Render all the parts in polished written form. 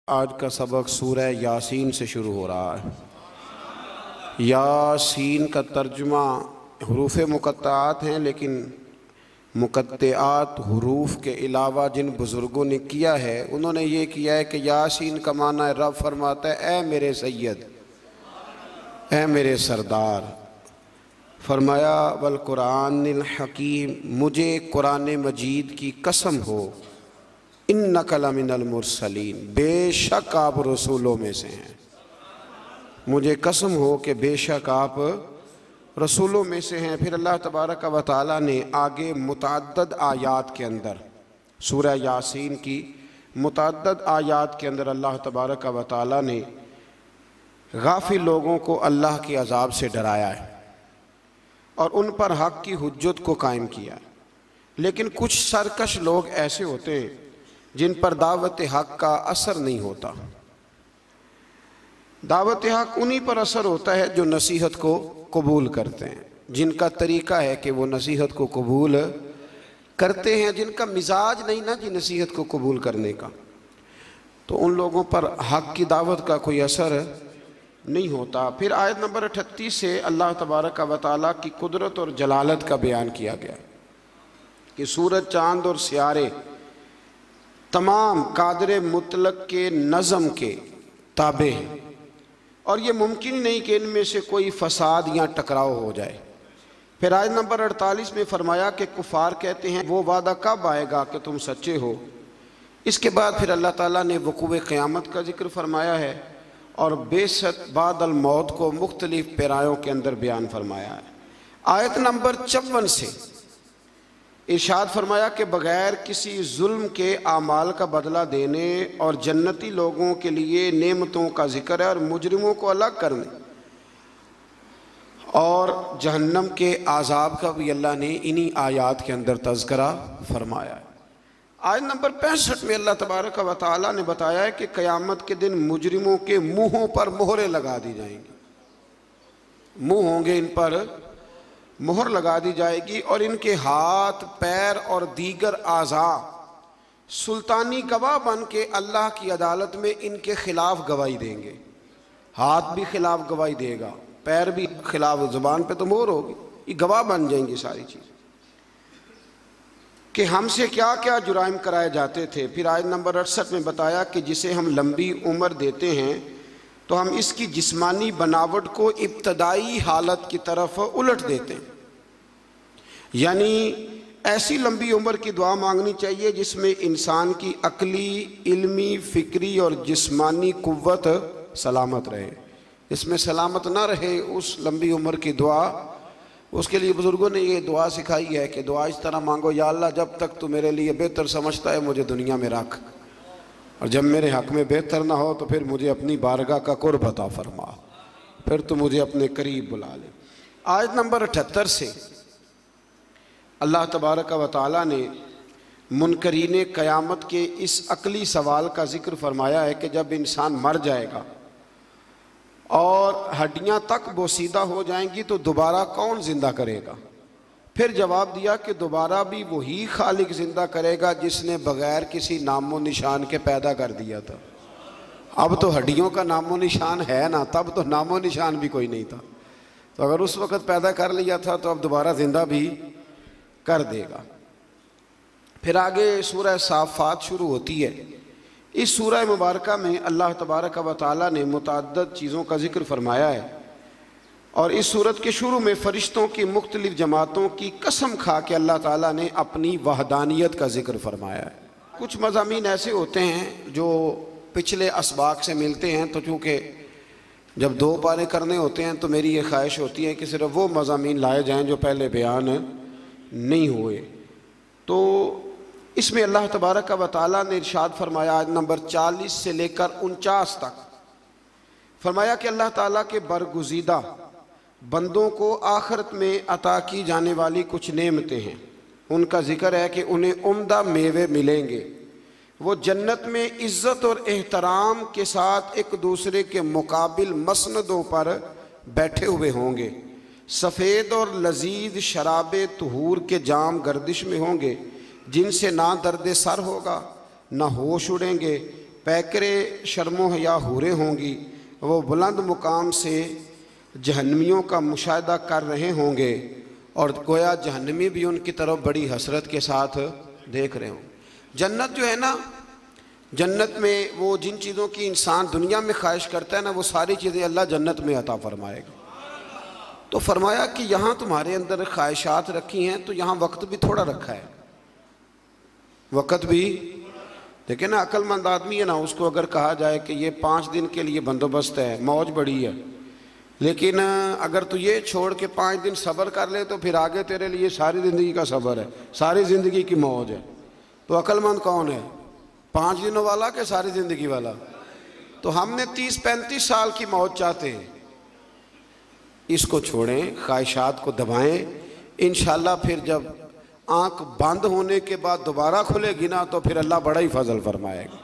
आज का सबक सूरह यासीन से शुरू हो रहा है। यासीन का तर्जुमा हरूफ मुक़त्तआत हैं, लेकिन मुक़त्तआत हरूफ के अलावा जिन बुज़ुर्गों ने किया है उन्होंने ये किया है कि यासीन का माना रब फरमाता है, ए मेरे सैयद, ए मेरे सरदार। फरमाया वल कुरानिल हकीम, मुझे कुरान मजीद की कसम हो, इन्नका लमिनल मुरसलीन, बेशक आप रसूलों में से हैं। मुझे कसम हो कि बेशक आप रसूलों में से हैं। फिर अल्लाह तबारक व तआला ने आगे मुतअद्दिद आयात के अंदर, सूरह यासीन की मुतअद्दिद आयात के अंदर अल्लाह तबारक व तआला ने गाफिल लोगों को अल्लाह के अज़ाब से डराया है और उन पर हक़ की हुज्जत को कायम किया है। लेकिन कुछ सरकश लोग ऐसे होते हैं जिन पर दावत हक़ का असर नहीं होता। दावत हक़ उन्हीं पर असर होता है जो नसीहत को कबूल करते हैं, जिनका तरीक़ा है कि वो नसीहत को कबूल करते हैं, जिनका मिजाज नहीं ना जी नसीहत को कबूल करने का, तो उन लोगों पर हक़ की दावत का कोई असर नहीं होता। फिर आयत नंबर 38 से अल्लाह तबारक व तआला की कुदरत और जलालत का बयान किया गया कि सूरज, चाँद और सियारे तमाम कादर मुतलक के नज़म के ताबे हैं और ये मुमकिन ही नहीं कि इनमें से कोई फसाद या टकराव हो जाए। फिर आयत नंबर 48 में फरमाया कि कुफार कहते हैं वो वादा कब आएगा कि तुम सच्चे हो। इसके बाद फिर अल्लाह ताला ने वक़ूअ क़यामत का जिक्र फरमाया है और बेशत बादल मौत को मुख्तलिफ पैरायों के अंदर बयान फरमाया है। आयत नंबर 54 से इरशाद फरमाया कि बग़ैर किसी जुल्म के आमाल का बदला देने और जन्नती लोगों के लिए नेमतों का जिक्र है और मुजरिमों को अलग करने और जहन्नम के आज़ाब का भी अल्लाह ने इन्हीं आयात के अंदर तज़किरा फरमाया है। आयत नंबर 65 में अल्लाह तबारक व तआला ने बताया है कि क़यामत के दिन मुजरिमों के मुँहों पर मोहरें लगा दी जाएंगी। मुँह होंगे, इन पर मोहर लगा दी जाएगी और इनके हाथ, पैर और दीगर आज़ा सुल्तानी गवाह बन के अल्लाह की अदालत में इनके खिलाफ गवाही देंगे। हाथ भी खिलाफ गवाही देगा, पैर भी खिलाफ, ज़ुबान पे तो मोहर होगी, ये गवाह बन जाएंगी सारी चीज़ कि हमसे क्या क्या जुराइम कराए जाते थे। फिर आयत नंबर 68 में बताया कि जिसे हम लंबी उम्र देते हैं तो हम इसकी जिस्मानी बनावट को इब्तदाई हालत की तरफ उलट देते हैं। यानी ऐसी लंबी उम्र की दुआ मांगनी चाहिए जिसमें इंसान की अकली, इल्मी, फ़िक्री और जिस्मानी कुव्वत सलामत रहे। इसमें सलामत ना रहे उस लंबी उम्र की दुआ, उसके लिए बुज़ुर्गों ने ये दुआ सिखाई है कि दुआ इस तरह मांगो, या अल्लाह जब तक तू मेरे लिए बेहतर समझता है मुझे दुनिया में रख, और जब मेरे हक़ में बेहतर ना हो तो फिर मुझे अपनी बारगाह का कुर्ब अता फरमा, फिर तो मुझे अपने करीब बुला ले। आयत नंबर 78 से अल्लाह तबारक व तआला ने मुनकरीन क़यामत के इस अकली सवाल का ज़िक्र फरमाया है कि जब इंसान मर जाएगा और हड्डियां तक बोसीदा हो जाएंगी तो दोबारा कौन ज़िंदा करेगा। फिर जवाब दिया कि दोबारा भी वही खालिक ज़िंदा करेगा जिसने बग़ैर किसी नामो निशान के पैदा कर दिया था। अब तो हड्डियों का नामो निशान है ना, तब तो नामो निशान भी कोई नहीं था, तो अगर उस वक़्त पैदा कर लिया था तो अब दोबारा ज़िंदा भी कर देगा। फिर आगे सूरह साफ़ात शुरू होती है। इस सूरह मुबारका में अल्लाह तबारक व तआला ने मुतअद्दिद चीज़ों का जिक्र फरमाया है और इस सूरत के शुरू में फ़रिश्तों की मुख्तलिफ़ जमातों की कसम खा के अल्लाह ताला ने अपनी वहदानियत का जिक्र फरमाया है। कुछ मज़ामीन ऐसे होते हैं जो पिछले असबाक से मिलते हैं, तो चूँकि जब 2 पारे करने होते हैं तो मेरी ये ख्वाहिश होती है कि सिर्फ वो मज़ामीन लाए जाएँ जो पहले बयान नहीं हुए। तो इसमें अल्लाह तबारक व तआला ने इरशाद फरमाया आयत नंबर 40 से लेकर 49 तक फरमाया कि अल्लाह ताला के बरगुज़ीदा बंदों को आखिरत में अता की जाने वाली कुछ नेमतें हैं। उनका जिक्र है कि उन्हें उम्दा मेवे मिलेंगे, वो जन्नत में इज़्ज़त और एहतराम के साथ एक दूसरे के मुकाबिल मसनदों पर बैठे हुए होंगे। सफ़ेद और लजीज शराब तुहूर के जाम गर्दिश में होंगे जिनसे ना दर्द सर होगा, ना होश उड़ेंगे, पैकरे शर्मो हया हूरें होंगी, वो बुलंद मुकाम से जहन्नमियों का मुशाहिदा कर रहे होंगे और गोया जहन्नमी भी उनकी तरफ बड़ी हसरत के साथ देख रहे हों। जन्नत जो है ना, जन्नत में वो जिन चीज़ों की इंसान दुनिया में ख्वाहिश करता है ना, वो सारी चीज़ें अल्लाह जन्नत में अता फरमाएगा। तो फरमाया कि यहाँ तुम्हारे अंदर ख्वाहिशात रखी हैं, तो यहाँ वक्त भी थोड़ा रखा है, वक्त भी। देखिए ना, अक्लमंद आदमी है ना, उसको अगर कहा जाए कि ये 5 दिन के लिए बंदोबस्त है, मौज बड़ी है, लेकिन अगर तू ये छोड़ के 5 दिन सब्र कर ले तो फिर आगे तेरे लिए सारी ज़िंदगी का सब्र है, सारी ज़िंदगी की मौज है। तो अक्लमंद कौन है, 5 दिनों वाला कि सारी ज़िंदगी वाला? तो हमने 30-35 साल की मौज चाहते हैं। इसको छोड़ें, ख्वाहिशात को दबाएं, इंशाल्लाह फिर जब आंख बंद होने के बाद दोबारा खुलेगी ना, तो फिर अल्लाह बड़ा ही फजल फरमाएगा,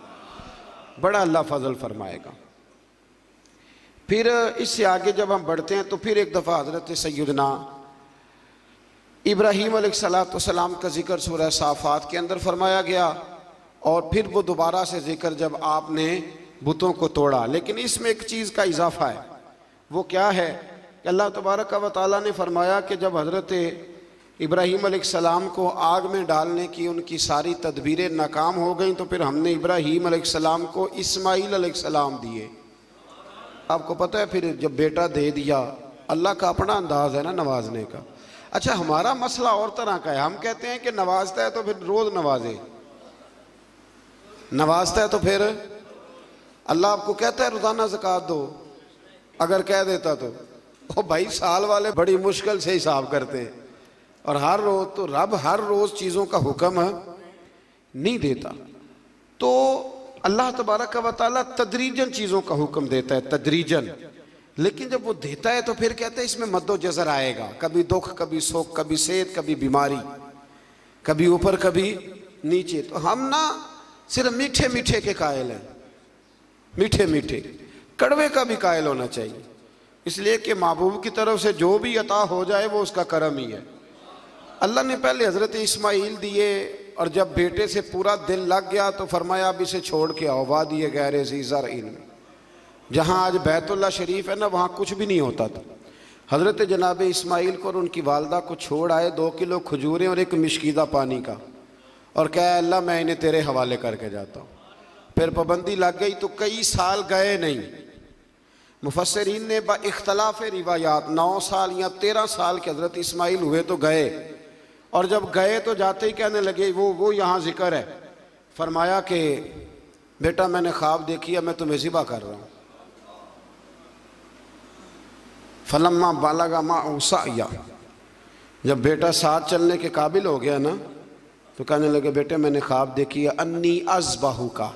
बड़ा अल्लाह फजल फरमाएगा। फिर इससे आगे जब हम बढ़ते हैं तो फिर एक दफ़ा हज़रत सैयदना इब्राहीम अलैहिस्सलाम का जिक्र सूरह साफ़ात के अंदर फरमाया गया, और फिर वो दोबारा से जिक्र जब आपने बुतों को तोड़ा। लेकिन इसमें एक चीज़ का इजाफा है, वो क्या है कि अल्लाह तबारक व तआला ने फरमाया कि जब हज़रत इब्राहीम अलैहिस्सलाम को आग में डालने की उनकी सारी तदबीरें नाकाम हो गई, तो फिर हमने इब्राहीम अलैहिस्सलाम को इस्माईल अलैहिस्सलाम दिए। आपको पता है, फिर जब बेटा दे दिया, अल्लाह का अपना अंदाज है ना नवाजने का। अच्छा, हमारा मसला और तरह का है, हम कहते हैं कि नवाजता है तो फिर रोज़ नवाजे, नवाजता है तो फिर अल्लाह आपको कहता है रोज़ाना ज़कात दो, अगर कह देता तो ओ भाई, साल वाले बड़ी मुश्किल से हिसाब करते हैं, और हर रोज़ तो रब हर रोज़ चीज़ों का हुक्म नहीं देता। तो अल्लाह तबारक व तआला तदरीजन चीज़ों का हुक्म देता है, तदरीजन। लेकिन जब वो देता है तो फिर कहते हैं इसमें मद्दो जज़र आएगा, कभी दुख, कभी सुख, कभी सेहत, कभी बीमारी, कभी ऊपर कभी नीचे। तो हम ना सिर्फ मीठे मीठे के कायल हैं, मीठे मीठे, कड़वे का भी कायल होना चाहिए, इसलिए कि महबूब की तरफ से जो भी अता हो जाए वो उसका करम ही है। अल्लाह ने पहले हज़रत इस्माईल दिए, और जब बेटे से पूरा दिल लग गया तो फरमाया अब इसे छोड़ के आओ वादी गैर ज़ी ज़रईन में, जहाँ आज बैतुल्लाह शरीफ है ना, वहाँ कुछ भी नहीं होता था। हज़रत जनाब इस्माईल को और उनकी वालदा को छोड़ आए 2 किलो खजूरें और एक मिश्कीदा पानी का, और क्या अल्लाह मैं इन्हें तेरे हवाले करके जाता हूँ। फिर पाबंदी लग गई तो कई साल गए नहीं। मुफस्सिरीन ने इख्तलाफ रिवायात 9 साल या 13 साल के हज़रत इस्माईल हुए तो गए, और जब गए तो जाते ही कहने लगे, वो यहाँ जिक्र है, फरमाया कि बेटा मैंने ख्वाब देखी है, मैं तुम्हें ज़िबा कर रहा हूँ। फलम्मा बालगा मा उसाया, जब बेटा साथ चलने के काबिल हो गया ना, तो कहने लगे बेटे मैंने ख्वाब देखी है, अन्नी अज़बाहु का,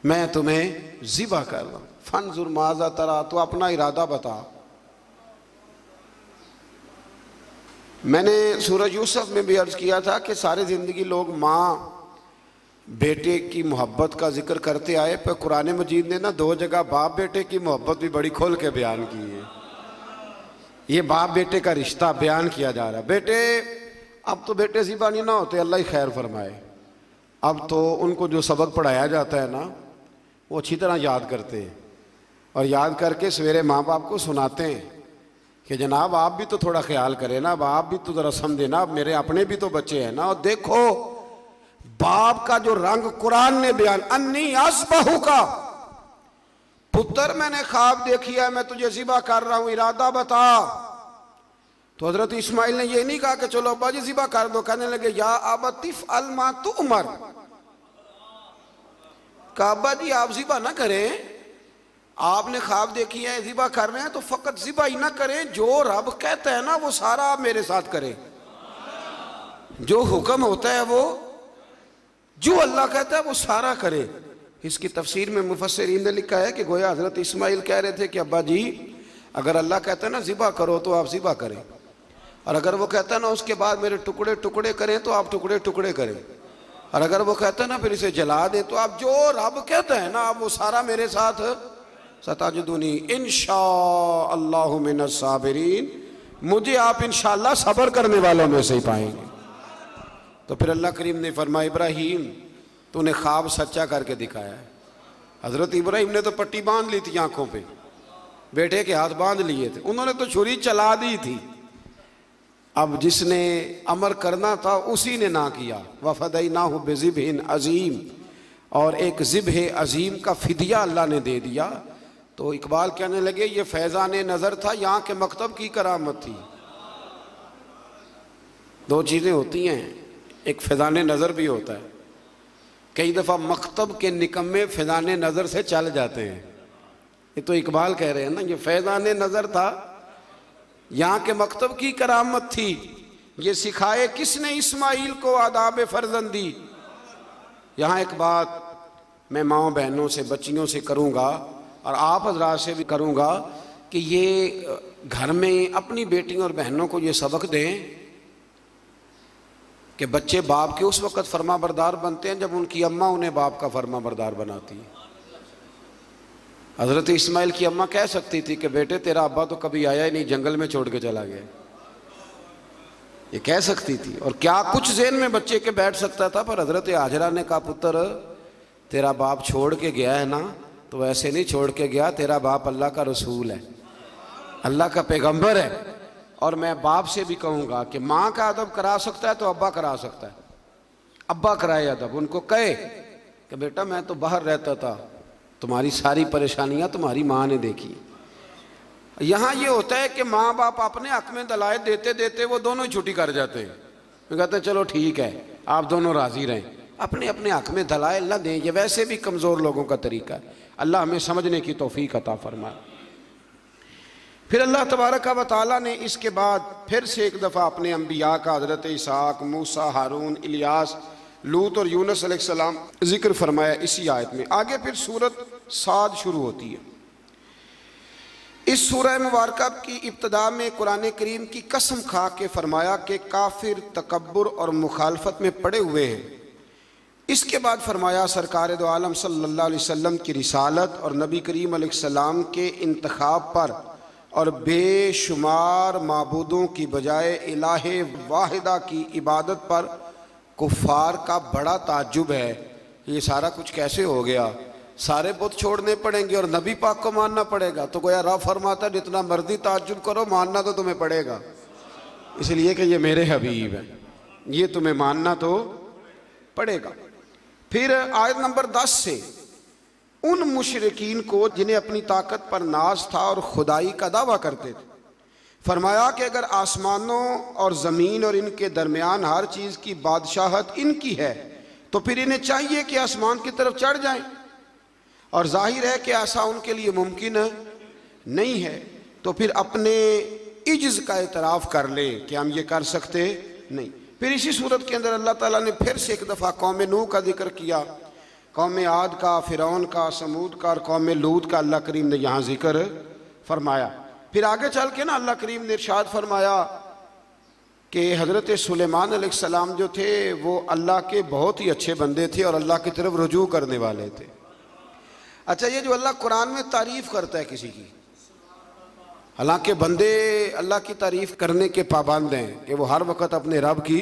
मैं तुम्हें ज़िबा कर रहा हूँ। फंजुर माज़ा तरा, तो अपना इरादा बता। मैंने सूरज यूसुफ में भी अर्ज़ किया था कि सारी ज़िंदगी लोग माँ बेटे की मोहब्बत का जिक्र करते आए, पर कुरान मजीद ने ना 2 जगह बाप बेटे की मोहब्बत भी बड़ी खोल के बयान की है। ये बाप बेटे का रिश्ता बयान किया जा रहा है। बेटे अब तो बेटे ज़िबानी ना होते, अल्लाह ही खैर फरमाए, अब तो उनको जो सबक पढ़ाया जाता है ना, वो अच्छी तरह याद करते हैं, और याद करके सवेरे माँ बाप को सुनाते हैं कि जनाब आप भी तो थोड़ा ख्याल करें ना, अब आप भी तो ज़रा समझे ना, अब मेरे अपने भी तो बच्चे हैं ना। और देखो बाप का जो रंग कुरान ने बयान, अन्नी अस्बहु का, पुत्र मैंने ख्वाब देखी है, मैं तुझे ज़िबा कर रहा हूँ, इरादा बता। तो हज़रत इस्माईल ने ये नहीं कहा कि चलो अब्बा जी ज़िबा कर दो, कहने लगे या अबतिफ अलमा तुअमर, कहा अब्बा जी आप ज़िबा ना करें, आपने ख्वाब देखी है, ज़िबा कर रहे हैं, तो फ़कत ज़िबा ही ना करें, जो रब कहता है ना वो सारा आप मेरे साथ करें, जो हुक्म होता है वो, जो अल्लाह कहता है वो सारा करे। इसकी तफसीर में मुफस्सिरीन ने लिखा है कि गोया हज़रत इस्माईल कह रहे थे कि अब्बा जी अगर अल्लाह कहता है ना ज़िबा करो तो आप ज़िबा करें, और अगर वो कहता है ना उसके बाद मेरे टुकड़े टुकड़े करें तो आप टुकड़े टुकड़े करें, और अगर वो कहता है ना फिर इसे जला दे, तो आप जो रब कहता है ना आप वो सारा मेरे साथ सताजुदूनी इंशाअल्लाहु मिनस साबिरीन, मुझे आप इंशाअल्लाह सब्र करने वालों में से ही पाएंगे। तो फिर अल्लाह करीम ने फरमाया इब्राहीम तूने ख्वाब सच्चा करके दिखाया है, हजरत इब्राहिम ने तो पट्टी बांध ली थी आंखों पे, बेटे के हाथ बांध लिए थे, उन्होंने तो छुरी चला दी थी। अब जिसने अमर करना था उसी ने ना किया। वफदैनाहु बिज़िब्हिन अज़ीम, और एक ज़िब्ह अज़ीम का फिदिया अल्लाह ने दे दिया। तो इकबाल कहने लगे ये फैज़ान नज़र था, यहाँ के मकतब की करामत थी। दो चीज़ें होती हैं, एक फैज़ान नज़र भी होता है। कई दफ़ा मकतब के निकम्मे फैज़ान नज़र से चल जाते हैं। ये तो इकबाल कह रहे हैं ना, ये फैज़ान नज़र था, यहाँ के मकतब की करामत थी। ये सिखाए किसने इस्माइल को आदाब फर्जंदी। यहाँ एक बात मैं माँओं बहनों से, बच्चियों से करूँगा और आप हज़रात से भी करूँगा कि ये घर में अपनी बेटियों और बहनों को ये सबक दें कि बच्चे बाप के उस वक़्त फर्मा बरदार बनते हैं जब उनकी अम्मा उन्हें बाप का फर्मा बरदार बनाती है। हज़रत इस्माइल की अम्मा कह सकती थी कि बेटे तेरा अब्बा तो कभी आया ही नहीं, जंगल में छोड़ के चला गया, ये कह सकती थी। और क्या कुछ ज़हन में बच्चे के बैठ सकता था। पर हज़रत हाजरा ने कहा पुत्र तेरा बाप छोड़ के गया है ना, तो ऐसे नहीं छोड़ के गया, तेरा बाप अल्लाह का रसूल है, अल्लाह का पैगंबर है। और मैं बाप से भी कहूँगा कि माँ का अदब करा सकता है तो अब्बा करा सकता है। अब्बा कराए अदब, उनको कहे कि बेटा मैं तो बाहर रहता था, तुम्हारी सारी परेशानियाँ तुम्हारी माँ ने देखी। यहाँ ये होता है कि माँ बाप अपने हक में दलाल देते देते वो दोनों ही छुट्टी कर जाते हैं। वो कहते हैं चलो ठीक है आप दोनों राज़ी रहें, अपने अपने हक में दलाल न दें। ये वैसे भी कमज़ोर लोगों का तरीका है। अल्लाह हमें समझने की तौफीक अता फरमाए। फिर अल्लाह तबारक व तआला ने इसके बाद फिर से एक दफ़ा अपने अम्बिया का हज़रत इसहाक, मूसा, हारून, इलियास, लूत और यूनुस अलैहिस्सलाम जिक्र फरमाया इसी आयत में। आगे फिर सूरत साद शुरू होती है। इस सूरह मुबारक की इब्तदा में कुरान करीम की कसम खा के फरमाया कि काफिर तकब्बुर और मुखालफत में पड़े हुए हैं। इसके बाद फरमाया सरकार दो आलम सल्लल्लाहु अलैहि वसल्लम की रिसालत और नबी करीम अलैहिस्सलाम के इंतखाब पर और बेशुमार माबूदों की बजाय इलाहे वाहिदा की इबादत पर कुफ़ार का बड़ा ताज्जुब है। ये सारा कुछ कैसे हो गया, सारे बुत छोड़ने पड़ेंगे और नबी पाक को मानना पड़ेगा। तो गोया रब फरमाता जितना मर्जी ताज्जुब करो, मानना तो तुम्हें पड़ेगा, इसलिए कि ये मेरे हबीब हैं, ये तुम्हें मानना तो पड़ेगा। फिर आयत नंबर 10 से उन मुशरिकीन को जिन्हें अपनी ताकत पर नाज था और खुदाई का दावा करते थे, फरमाया कि अगर आसमानों और ज़मीन और इनके दरमियान हर चीज़ की बादशाहत इनकी है तो फिर इन्हें चाहिए कि आसमान की तरफ चढ़ जाएं। और जाहिर है कि ऐसा उनके लिए मुमकिन नहीं है, तो फिर अपने इज्ज़ का एतराफ़ कर लें कि हम ये कर सकते नहीं। फिर इसी सूरत के अंदर अल्लाह ताला ने फिर से एक दफ़ा कौम नूह का जिक्र किया, कौम आद का, फ़िरौन का, समूद का और कौम लूत का अल्लाह करीम ने यहाँ जिक्र फरमाया। फिर आगे चल के ना अल्लाह करीम ने इरशाद फरमाया कि हज़रत सुलेमान अलैहिस्सलाम जो थे वो अल्लाह के बहुत ही अच्छे बंदे थे और अल्लाह की तरफ रुजू करने वाले थे। अच्छा, ये जो अल्लाह कुरान में तारीफ़ करता है किसी की, हालांकि बंदे अल्लाह की तारीफ़ करने के पाबंद हैं कि वो हर वक्त अपने रब की,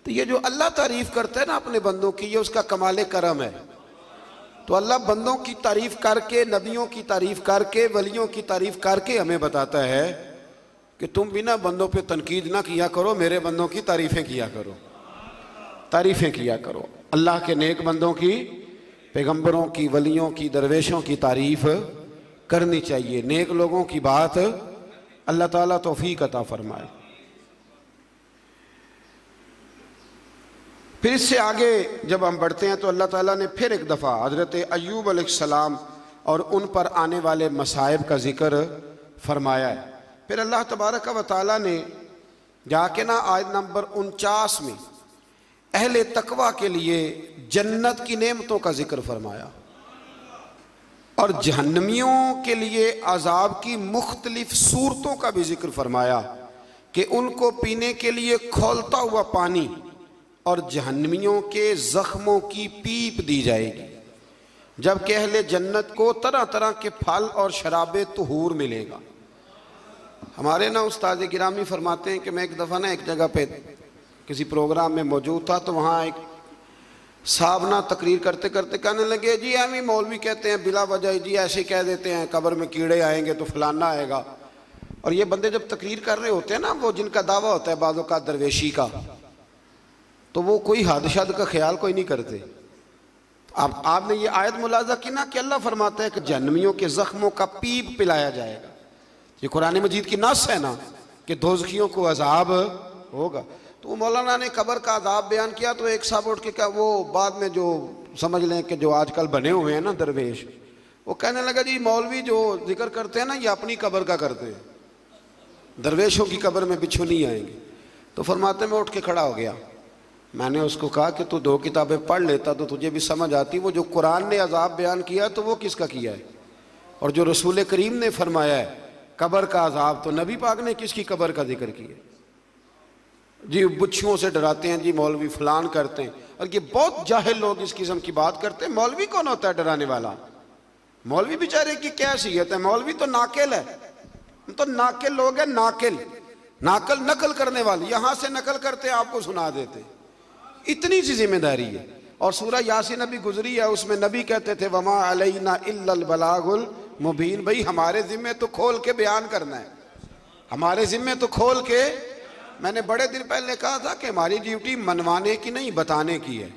तो ये जो अल्लाह तारीफ़ करता है ना अपने बंदों की, ये उसका कमाल करम है। तो अल्लाह बंदों की तारीफ़ करके, नबियों की तारीफ़ करके, वलियों की तारीफ़ करके हमें बताता है कि तुम बिना बंदों पे तनकीद ना किया करो, मेरे बंदों की तारीफ़ें किया करो, तारीफ़ें किया करो। अल्लाह के नेक बंदों की, पैगंबरों की, वलियों की, दरवेशों की तारीफ़ करनी चाहिए। नेक लोगों की बात अल्लाह ताला तौफीक अता फरमाए। फिर इससे आगे जब हम बढ़ते हैं तो अल्लाह ताला ने फिर एक दफ़ा हज़रत अय्यूब अलैहिस्सलाम और उन पर आने वाले मसाइब का जिक्र फरमाया है। फिर अल्लाह तबारक व तआला ने जाके ना आयत नंबर 49 में अहले तकवा के लिए जन्नत की नेमतों का जिक्र फरमाया और जहन्नमियों के लिए अजाब की मुख्तलिफ सूरतों का भी जिक्र फरमाया कि उनको पीने के लिए खौलता हुआ पानी और जहन्नमियों के ज़ख्मों की पीप दी जाएगी, जबकि अहले जन्नत को तरह तरह के फल और शराबे तुहूर मिलेगा। हमारे ना उस्ताद गिरामी फरमाते हैं कि मैं एक दफ़ा ना एक जगह पे किसी प्रोग्राम में मौजूद था, तो वहाँ एक साहब ना तकरीर करते करते कहने लगे, जी हम ही मौलवी कहते हैं बिला वजह जी ऐसे कह देते हैं कब्र में कीड़े आएंगे तो फलाना आएगा। और ये बंदे जब तकरीर कर रहे होते हैं ना, वो जिनका दावा होता है बाज़ों का दरवेशी का, तो वो कोई हद शद का ख्याल कोई नहीं करते। आपने ये आयत मुलाजा की ना कि अल्लाह फरमाता है कि जहन्नमियों के जख्मों का पीप पिलाया जाएगा। ये कुरान मजीद की नस है ना कि दोज़खियों को अजाब होगा। तो मौलाना ने कब्र का अजाब बयान किया तो एक साहब उठ के क्या, वो बाद में जो समझ लें कि जो आजकल बने हुए हैं ना दरवेश, वो कहने लगा जी मौलवी जो जिक्र करते हैं ना ये अपनी कब्र का करते हैं, दरवेशों की कब्र में बिच्छू नहीं आएंगे। तो फरमाते में उठ के खड़ा हो गया। मैंने उसको कहा कि तू 2 किताबें पढ़ लेता तो तुझे भी समझ आती। वो जो कुरान ने अजाब बयान किया तो वो किसका किया है, और जो रसूल करीम ने फरमाया है कब्र का अजाब, तो नबी पाक ने किसकी कब्र का जिक्र किया। जी बिच्छुओं से डराते हैं जी मौलवी, फलान करते हैं। और ये बहुत जाहिल लोग इस किस्म की बात करते हैं। मौलवी कौन होता है डराने वाला? मौलवी बेचारे की क्या हैसियत है? मौलवी तो नाकिल है, तो नाकिल लोग हैं, नाकिल नकल करने वाले, यहां से नकल करते आपको सुना देते, इतनी सी जिम्मेदारी है। और सूरह यासीन अभी गुजरी है, उसमें नबी कहते थे वमा अलैना इल्लल बलागुल मुबीन। भाई हमारे जिम्मे तो खोल के बयान करना है, हमारे जिम्मे तो खोल के। मैंने बड़े दिन पहले कहा था कि हमारी ड्यूटी मनवाने की नहीं बताने की है।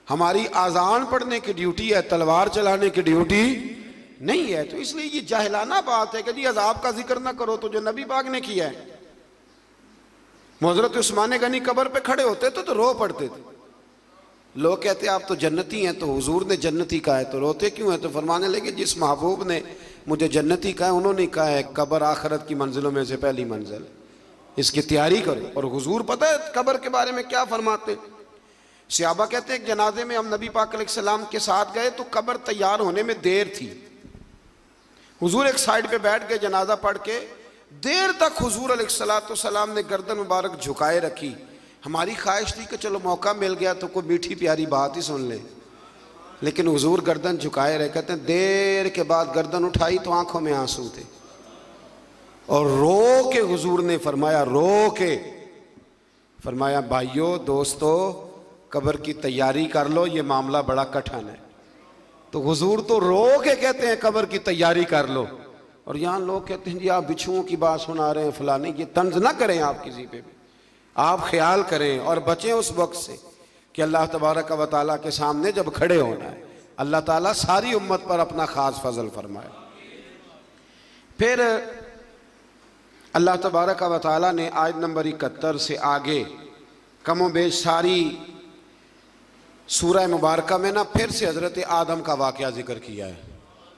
हमारी आजान पढ़ने की ड्यूटी है, तलवार चलाने की ड्यूटी नहीं है। तो इसलिए ये जाहिलाना बात है कि जी अजाब का जिक्र ना करो तो जो नबी पाक ने किया है। हज़रत उस्मान गनी कब्र पे खड़े होते तो रो पड़ते थे। लोग कहते आप तो जन्नती हैं, तो हुजूर ने जन्नती कहा है तो रोते क्यों है? तो फरमाने लगे जिस महबूब ने मुझे जन्नती कहा है उन्होंने कहा है कब्र आखिरत की मंजिलों में से पहली मंजिल, इसकी तैयारी करो। और हुजूर पता है कब्र के बारे में क्या फरमाते? सहाबा कहते हैं जनाजे में हम नबी पाक अलैहिस्सलाम के साथ गए तो कब्र तैयार होने में देर थी। हुजूर एक साइड पे बैठ गए, जनाजा पढ़ के देर तक हुजूर अलैहिस्सलाम ने गर्दन मुबारक झुकाए रखी। हमारी ख्वाहिश थी कि चलो मौका मिल गया तो कोई मीठी प्यारी बात ही सुन ले, लेकिन हुजूर गर्दन झुकाए रहे। कहते हैं देर के बाद गर्दन उठाई तो आंखों में आंसू थे, और रो के हुजूर ने फरमाया, रो के फरमाया भाइयों दोस्तों कब्र की तैयारी कर लो, ये मामला बड़ा कठिन है। तो हुजूर तो रो के कहते हैं कब्र की तैयारी कर लो, और यहाँ लोग कहते हैं जी आप बिच्छुओं की बात सुना रहे हैं फलाने। ये तंज ना करें आप किसी पे भी, आप ख्याल करें और बचें उस वक्त से कि अल्लाह तबारक व तआला के सामने जब खड़े होना है, अल्लाह ताला सारी उम्मत पर अपना खास फजल फरमाए। फिर अल्लाह तबारक व तआला ने आयत नंबर 71 से आगे कमो बेश सारी सूरह मुबारका में ना फिर से हज़रत आदम का वाक़या जिक्र किया है।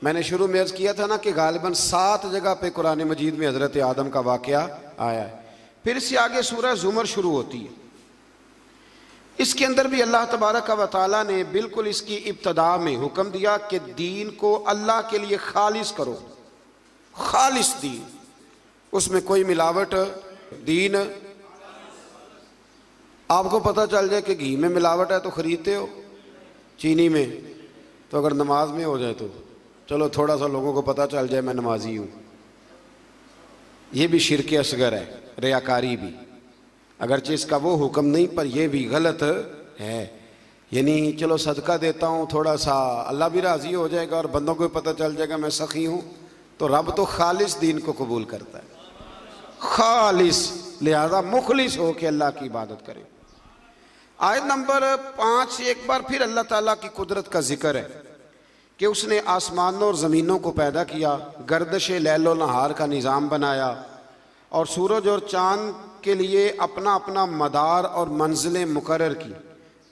मैंने शुरू में अर्ज़ किया था ना कि गालिबन 7 जगह पे कुरान मजीद में हज़रत आदम का वाक़या आया है। फिर इससे आगे सूरह ज़ुमर शुरू होती है, इसके अंदर भी अल्लाह तबारक व तआला ने बिल्कुल इसकी इब्तदा में हुक्म दिया कि दीन को अल्लाह के लिए खालिस करो, खालिस दीन, उसमें कोई मिलावट दीन। आपको पता चल जाए कि घी में मिलावट है तो खरीदते हो, चीनी में, तो अगर नमाज में हो जाए तो चलो थोड़ा सा लोगों को पता चल जाए मैं नमाजी हूँ, ये भी शिरक असगर है, रियाकारी भी, अगरचे इसका वो हुक्म नहीं पर यह भी गलत है। यानी चलो सदका देता हूँ थोड़ा सा, अल्लाह भी राज़ी हो जाएगा और बंदों को पता चल जाएगा मैं सखी हूँ, तो रब तो खालिस दीन को कबूल करता है, खालिस, लिहाजा मुखलिस हो के अल्लाह की इबादत करें। आयत नंबर 5 से एक बार फिर अल्लाह ताला की कुदरत का जिक्र है कि उसने आसमानों और ज़मीनों को पैदा किया, गर्दश लैलो नहार का निज़ाम बनाया और सूरज और चाँद के लिए अपना अपना मदार और मंजिलें मुकर्रर की।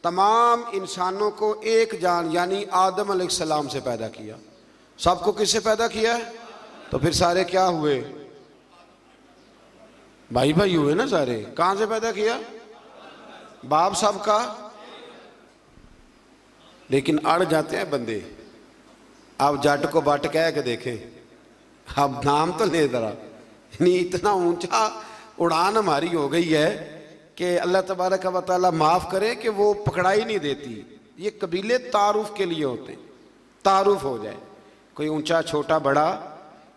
तमाम इंसानों को एक जान यानी आदम अलैहिस्सलाम से पैदा किया। सबको किससे पैदा किया है? तो फिर सारे क्या हुए? भाई भाई हुए ना सारे। कहाँ से पैदा किया? बाप साहब का। लेकिन अड़ जाते हैं बंदे। आप जट को बट कह के देखें, अब नाम तो ले जरा, नहीं इतना ऊंचा उड़ान हमारी हो गई है कि अल्लाह तबारक व तआला माफ़ करे कि वो पकड़ाई नहीं देती। ये कबीले तारुफ के लिए होते, तारुफ हो जाए, कोई ऊंचा छोटा बड़ा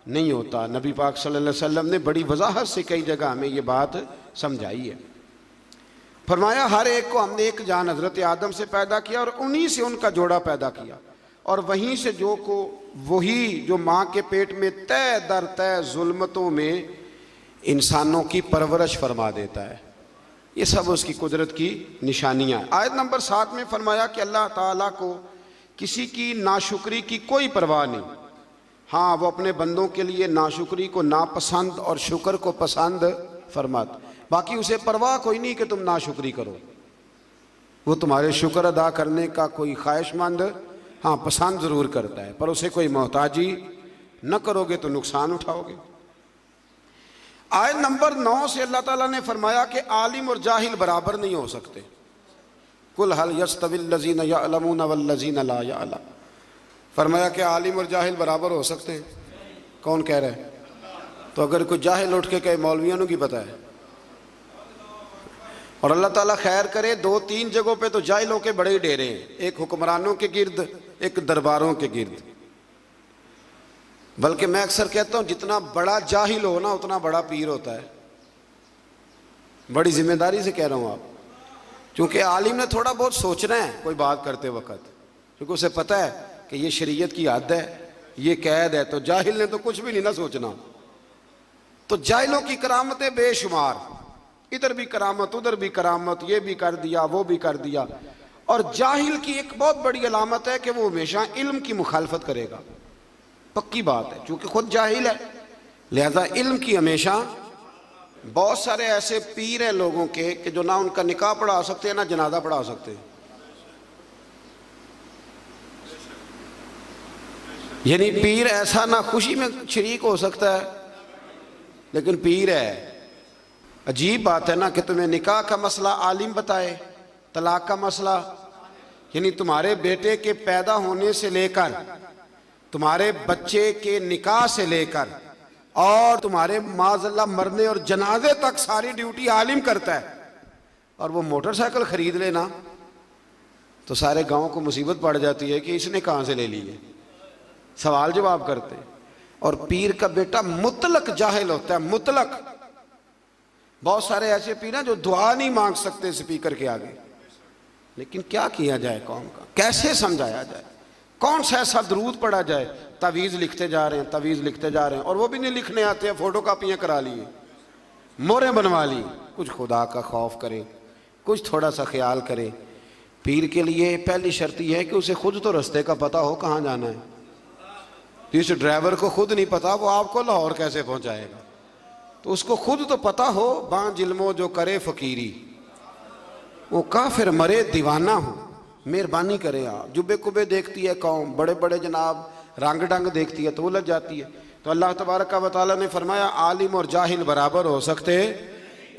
नहीं होता। नबी पाक सल्लल्लाहु अलैहि वसल्लम ने बड़ी वजाहत से कई जगह हमें ये बात समझाई है। फरमाया हर एक को हमने एक जान हजरत आदम से पैदा किया और उन्हीं से उनका जोड़ा पैदा किया, और वहीं से वही जो माँ के पेट में तय दर तय जुल्मतों में इंसानों की परवरिश फरमा देता है। ये सब उसकी कुदरत की निशानियाँ हैं। आयत नंबर 7 में फरमाया कि अल्लाह ताला को किसी की नाशुक्री की कोई परवाह नहीं। हाँ, वो अपने बंदों के लिए नाशुक्री को नापसंद और शुक्र को पसंद फरमाता, बाकी उसे परवाह कोई नहीं कि तुम नाशुक्री करो। वो तुम्हारे शुक्र अदा करने का कोई ख्वाहिशमंद, हाँ पसंद ज़रूर करता है, पर उसे कोई मोहताजी न करोगे तो नुकसान उठाओगे। आयत नंबर 9 से अल्लाह ताला ने फरमाया कि आलिम और जाहिल बराबर नहीं हो सकते। कुल हल यस्तविल लज़ीना यअलमून वल लज़ीना ला यअलम। फरमाया कि आलिम और जाहिल बराबर हो सकते हैं? कौन कह रहा है? तो अगर कोई जाहिल उठ के कहे मौलवियों की पता है, और अल्लाह ताला खैर करे 2-3 जगहों पे तो जाहिलों के बड़े ही डेरे हैं, एक हुक्मरानों के गिर्द, एक दरबारों के गिर्द। बल्कि मैं अक्सर कहता हूं जितना बड़ा जाहिल हो ना उतना बड़ा पीर होता है। बड़ी जिम्मेदारी से कह रहा हूं आप, क्योंकि आलिम ने थोड़ा बहुत सोचना है कोई बात करते वक्त, क्योंकि उसे पता है कि ये शरीयत की हद है, ये कैद है। तो जाहिल ने तो कुछ भी नहीं ना सोचना। तो जाहिलों की करामतें बेशुमार, इधर भी करामत उधर भी करामत, ये भी कर दिया वो भी कर दिया। और जाहिल की एक बहुत बड़ी अलामत है कि वो हमेशा इल्म की मुखालफत करेगा, पक्की बात है, क्योंकि खुद जाहिल है, लिहाजा इल्म की हमेशा। बहुत सारे ऐसे पीर हैं लोगों के कि जो ना उनका निकाह पढ़ा सकते हैं ना जनाजा पढ़ा सकते हैं। यानी पीर ऐसा ना खुशी में शरीक हो सकता है लेकिन पीर है। अजीब बात है ना कि तुम्हें निकाह का मसला आलिम बताए, तलाक का मसला, यानी तुम्हारे बेटे के पैदा होने से लेकर तुम्हारे बच्चे के निकाह से लेकर और तुम्हारे माज़अल्लाह मरने और जनाजे तक सारी ड्यूटी आलिम करता है। और वो मोटरसाइकिल खरीद लेना तो सारे गांव को मुसीबत पड़ जाती है कि इसने कहाँ से ले ली है, सवाल जवाब करते। और पीर का बेटा मुतलक जाहिल होता है, मुतलक। बहुत सारे ऐसे पीर हैं जो दुआ नहीं मांग सकते स्पीकर के आगे, लेकिन क्या किया जाए कौम का, कैसे समझाया जाए, कौन सा ऐसा दरूद पढ़ा जाए। तवीज़ लिखते जा रहे हैं, तवीज़ लिखते जा रहे हैं, और वो भी नहीं लिखने आते हैं, फोटो कापियाँ करा लिए, मोहरें बनवा ली। कुछ खुदा का खौफ करें, कुछ थोड़ा सा ख्याल करें। पीर के लिए पहली शर्त यह है कि उसे खुद तो रास्ते का पता हो कहाँ जाना है। इस ड्राइवर को खुद नहीं पता, वो आपको लाहौर कैसे पहुँचाएगा? तो उसको खुद तो पता हो। बां जिल्मो जो करे फ़कीरी, वो काफिर मरे दीवाना हो। मेहरबानी करें आप। जुबे कुबे देखती है कौम, बड़े बड़े जनाब रंग डंग देखती है तो उलझ जाती है। तो अल्लाह तबारक व तआला ने फरमाया आलिम और जाहिल बराबर हो सकते,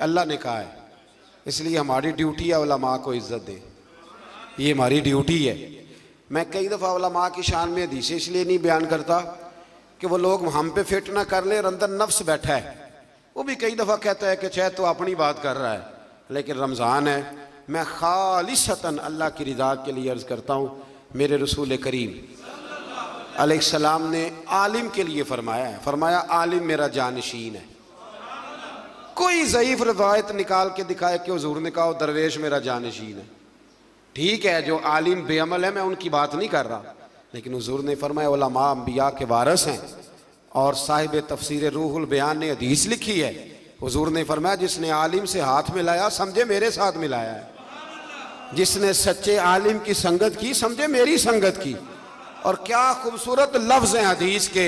अल्लाह ने कहा है। इसलिए हमारी ड्यूटी है उलमा को इज्जत दे, ये हमारी ड्यूटी है। मैं कई दफ़ा उलमा की शान में हदीस इसलिए नहीं बयान करता कि वो लोग हम पे फिट ना कर ले और अंदर नफ्स बैठा है। वो भी कई दफ़ा कहता है कि चाहे तो अपनी बात कर रहा है, लेकिन रमज़ान है। मैं खालिसतन अल्लाह की रिज़ा के लिए अर्ज़ करता हूँ। मेरे रसूल करीम अलैहिस्सलाम ने आलिम के लिए फरमाया है, फरमाया आलिम मेरा जानशीन है। कोई ज़ईफ़ रवायत निकाल के दिखाए कि हुज़ूर ने कहा दरवेश मेरा जानशीन है, ठीक है। जो आलिम बेअमल है मैं उनकी बात नहीं कर रहा, लेकिन हुज़ूर ने फरमाया उलमा अंबिया के वारिस हैं। और साहिब तफसीर रूहुल बयान ने हदीस लिखी है, हुज़ूर ने फरमाया जिसने आलिम से हाथ मिलाया समझे मेरे साथ मिलाया है, जिसने सच्चे आलिम की संगत की समझे मेरी संगत की। और क्या खूबसूरत लफ्ज़ हैं हदीस के।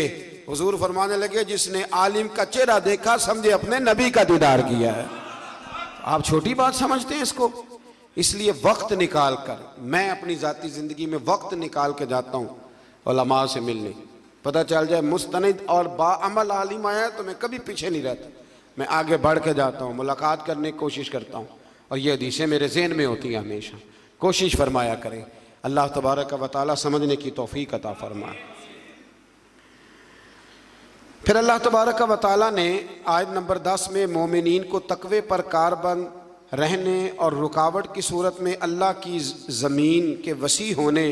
हुज़ूर फरमाने लगे जिसने आलिम का चेहरा देखा समझे अपने नबी का दीदार किया है। आप छोटी बात समझते हैं इसको। इसलिए वक्त निकाल कर, मैं अपनी ज़ाती ज़िंदगी में वक्त निकाल के जाता हूँ उलमा से मिलने। पता चल जाए मुस्तनिद और बाअमल आलिम आया तो मैं कभी पीछे नहीं रहता, मैं आगे बढ़ के जाता हूँ, मुलाकात करने की कोशिश करता हूँ। और ये हदीसें मेरे ज़हन में होती हैं हमेशा। कोशिश फरमाया करें। अल्लाह तबारक व तआला समझने की तौफीक अता फरमाए। फिर अल्लाह तबारक व तआला ने आयत नंबर 10 में मोमिनीन को तकवे पर कारबंद रहने और रुकावट की सूरत में अल्लाह की ज़मीन के वसी होने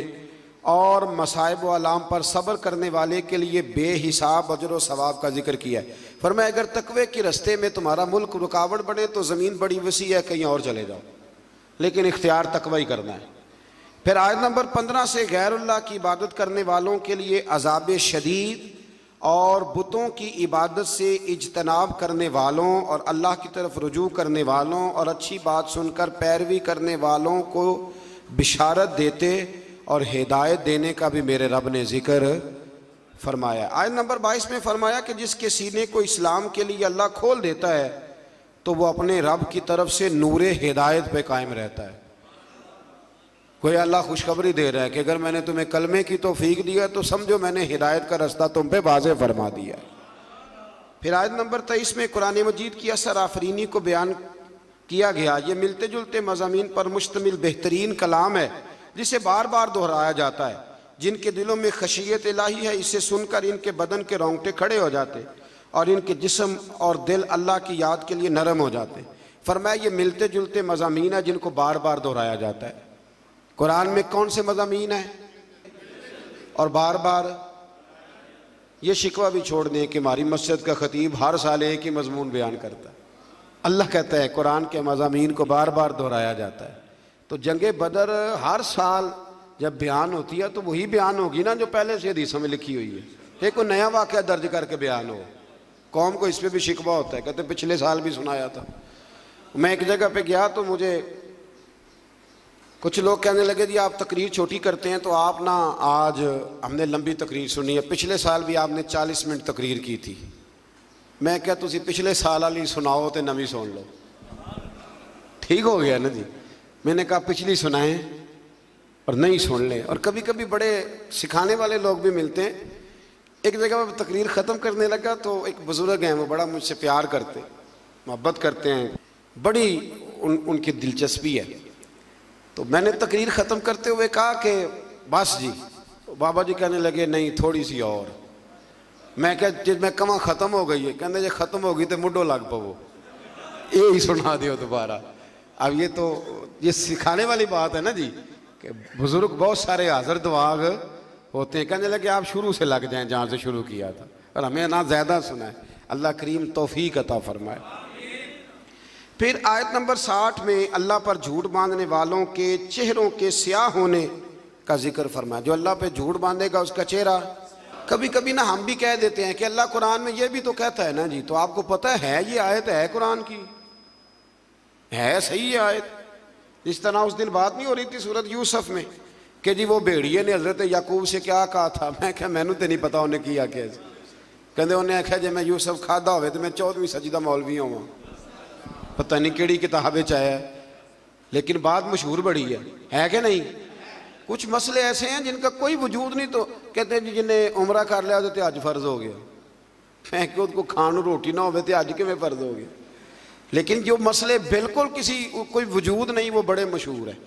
और मसाइब व आलाम पर सब्र करने वाले के लिए बेहिसाब अजर व सवाब का जिक्र किया है। फरमाया अगर तकवे के रास्ते में तुम्हारा मुल्क रुकावट बने तो ज़मीन बड़ी वसी है, कहीं और चले जाओ। लेकिन इख्तियार तकवा ही करना है। फिर आयत नंबर 15 से गैरुल्लाह की इबादत करने वालों के लिए अज़ाब शदीद और बुतों की इबादत से इज्तनाब करने वालों और अल्लाह की तरफ रुजू करने वालों और अच्छी बात सुनकर पैरवी करने वालों को बिशारत देते और हिदायत देने का भी मेरे रब ने जिक्र फरमाया। आयत नंबर 22 में फरमाया कि जिसके सीने को इस्लाम के लिए अल्लाह खोल देता है तो वो अपने रब की तरफ से नूरे हिदायत पे कायम रहता है। कोई अल्लाह खुशखबरी दे रहा है कि अगर मैंने तुम्हें कलमे की तौफीक दिया तो समझो मैंने हिदायत का रास्ता तुम पे वाज़ेह फरमा दिया। फिर आयत नंबर 23 में कुरान मजीद की असर आफरीनी को बयान किया गया। ये मिलते जुलते मज़ामीन पर मुश्तमिल बेहतरीन कलाम है जिसे बार बार दोहराया जाता है। जिनके दिलों में खशियत इलाही है, इसे सुनकर इनके बदन के रोंगटे खड़े हो जाते और इनके जिस्म और दिल अल्लाह की याद के लिए नरम हो जाते। फरमाया ये मिलते जुलते मज़ामीन है जिनको बार बार दोहराया जाता है। कुरान में कौन से मज़ामीन है और बार बार? ये शिकवा भी छोड़ दें कि हमारी मस्जिद का खतीब हर साल एक ही मजमून बयान करता है। अल्लाह कहता है कुरान के मज़ामीन को बार बार दोहराया जाता है। तो जंगे बदर हर साल जब बयान होती है तो वही बयान होगी ना जो पहले से हदीसों में लिखी हुई है। एक कोई नया वाक़या दर्ज करके बयान हो। कौम को इस पर भी शिकवा होता है, कहते पिछले साल भी सुनाया था। मैं एक जगह पे गया तो मुझे कुछ लोग कहने लगे जी आप तकरीर छोटी करते हैं तो आप ना आज हमने लंबी तकरीर सुनी है, पिछले साल भी आपने 40 मिनट तकरीर की थी। मैं क्या तुसी पिछले साल वाली सुनाओ तो नवी सुन लो, ठीक हो गया ना जी। मैंने कहा पिछली सुनाएं और नहीं सुन लें। और कभी कभी बड़े सिखाने वाले लोग भी मिलते हैं। एक जगह मैं तकरीर ख़त्म करने लगा तो एक बुज़ुर्ग हैं, वो बड़ा मुझसे प्यार करते मोहब्बत करते हैं, बड़ी उनकी दिलचस्पी है। तो मैंने तकरीर ख़त्म करते हुए कहा कि बस जी। तो बाबा जी कहने लगे नहीं थोड़ी सी और। मैं क्या जिस मैं कमा ख़त्म हो गई है, कहने जो ख़त्म होगी तो मुड्डो लग पवो, यही सुना दियो दोबारा। अब ये सिखाने वाली बात है ना जी कि बुज़ुर्ग बहुत सारे हाज़िर दिमाग होते हैं। कहने लगे आप शुरू से लग जाएं जहाँ से शुरू किया था, और हमें ना ज़्यादा सुना है। अल्लाह करीम तौफीक अता फरमाए। फिर आयत नंबर 60 में अल्लाह पर झूठ बांधने वालों के चेहरों के स्याह होने का जिक्र फरमाया। जो अल्लाह पे झूठ बांधेगा उसका चेहरा, कभी कभी ना हम भी कह देते हैं कि अल्लाह कुरान में ये भी तो कहता है ना जी। तो आपको पता है ये आयत है कुरान की, है सही है आयत। इस तरह उस दिन बात नहीं हो रही थी सूरत यूसुफ में कि जी वो भेड़िए ने हजरत याकूब से क्या कहा था। मैं क्या मैनू तो नहीं पता उन्हें किया क्या। कहते उन्हें आख्या जे मैं यूसुफ खादा हो तो मैं 14वीं सदी का मौलवी होवां, पता नहीं केड़ी किताब च आया, लेकिन बात मशहूर बड़ी है कि नहीं। कुछ मसले ऐसे हैं जिनका कोई वजूद नहीं। तो कहते हैं जी जिन्हें उमरा कर लिया तो अज फर्ज हो गया। मैं क्यों उसको खान रोटी ना हो तो अज किवें फर्ज हो गया। लेकिन जो मसले बिल्कुल किसी कोई वजूद नहीं वो बड़े मशहूर है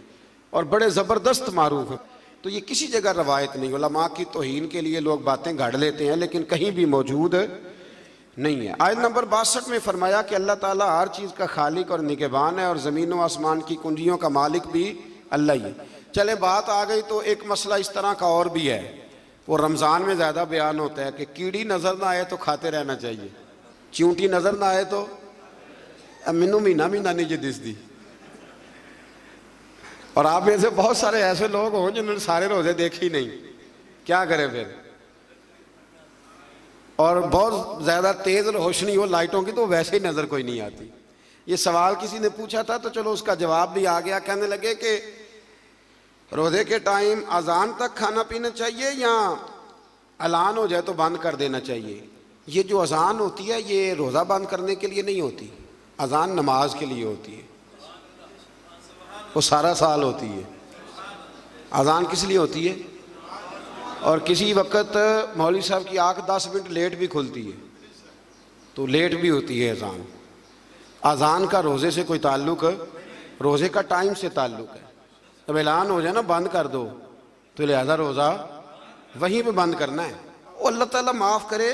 और बड़े ज़बरदस्त मारूफ हैं। तो ये किसी जगह रवायत नहीं। उलमा की तौहीन के लिए लोग बातें घड़ लेते हैं लेकिन कहीं भी मौजूद नहीं है। आयत नंबर 62 में फरमाया कि अल्लाह ताला हर चीज़ का खालिक और निगहबान है और ज़मीन व आसमान की कुंजियों का मालिक भी अल्लाह ही है। चले बात आ गई तो एक मसला इस तरह का और भी है, वो रमज़ान में ज़्यादा बयान होता है कि कीड़ी नज़र ना आए तो खाते रहना चाहिए, चींटी नज़र ना आए तो। मैनू महीना महीना नहीं जी दिसदी। और आप में से बहुत सारे ऐसे लोग हों जिन्होंने सारे रोजे देखे ही नहीं, क्या करें फिर। और बहुत ज़्यादा तेज़ रोशनी हो लाइटों की तो वैसे ही नज़र कोई नहीं आती। ये सवाल किसी ने पूछा था तो चलो उसका जवाब भी आ गया। कहने लगे कि रोज़े के टाइम अजान तक खाना पीना चाहिए या ऐलान हो जाए तो बंद कर देना चाहिए। ये जो अजान होती है ये रोज़ा बंद करने के लिए नहीं होती, अजान नमाज के लिए होती है, वो सारा साल होती है। अजान किस लिए होती है? और किसी वक्त मौलवी साहब की आँख 10 मिनट लेट भी खुलती है तो लेट भी होती है अजान। अजान का रोज़े से कोई ताल्लुक़, रोज़े का टाइम से ताल्लुक़ है। जब ऐलान हो जाए ना बंद कर दो तो लिहाजा रोज़ा वहीं पे बंद करना है। अल्लाह ताला माफ़ करे।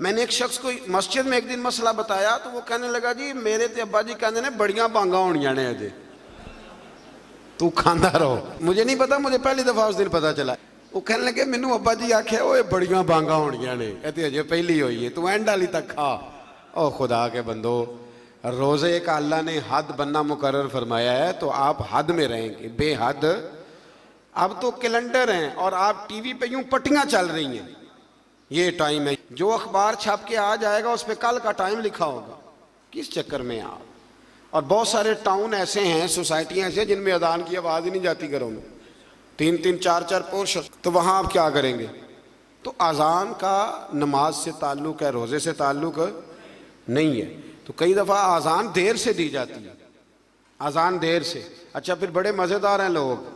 मैंने एक शख्स को मस्जिद में एक दिन मसला बताया तो वो कहने लगा जी मेरे ते अब्बा जी कहते ने बड़ियां बांगा होनियां ने अजे, तू खांदा रहो। मुझे नहीं पता, मुझे पहली दफ़ा उस दिन पता चला। वो कहने लगे मैनू अब्बा जी आख्या वो बड़ियां बांगा होनियां ने, कहते अजे पहली हुई है, तू एंड वाली तक खा। ओ खुदा के बंदो रोज़े का अल्लाह ने हद बनना मुकर्रर फरमाया है, तो आप हद में रहेंगे, बेहद। अब तो कैलेंडर हैं और आप टीवी पे यूं पट्टियां चल रही हैं, ये टाइम है, जो अखबार छाप के आ जाएगा उस पर कल का टाइम लिखा होगा। किस चक्कर में आप। और बहुत सारे टाउन ऐसे हैं, सोसाइटियां ऐसे हैं जिनमें अजान की आवाज़ ही नहीं जाती घरों में, 3-3 4-4 पोर्शन, तो वहाँ आप क्या करेंगे। तो अजान का नमाज से ताल्लुक़ है, रोज़े से ताल्लुक़ नहीं है। तो कई दफ़ा अजान देर से दी जाती है, अजान देर से। अच्छा, फिर बड़े मज़ेदार हैं लोग।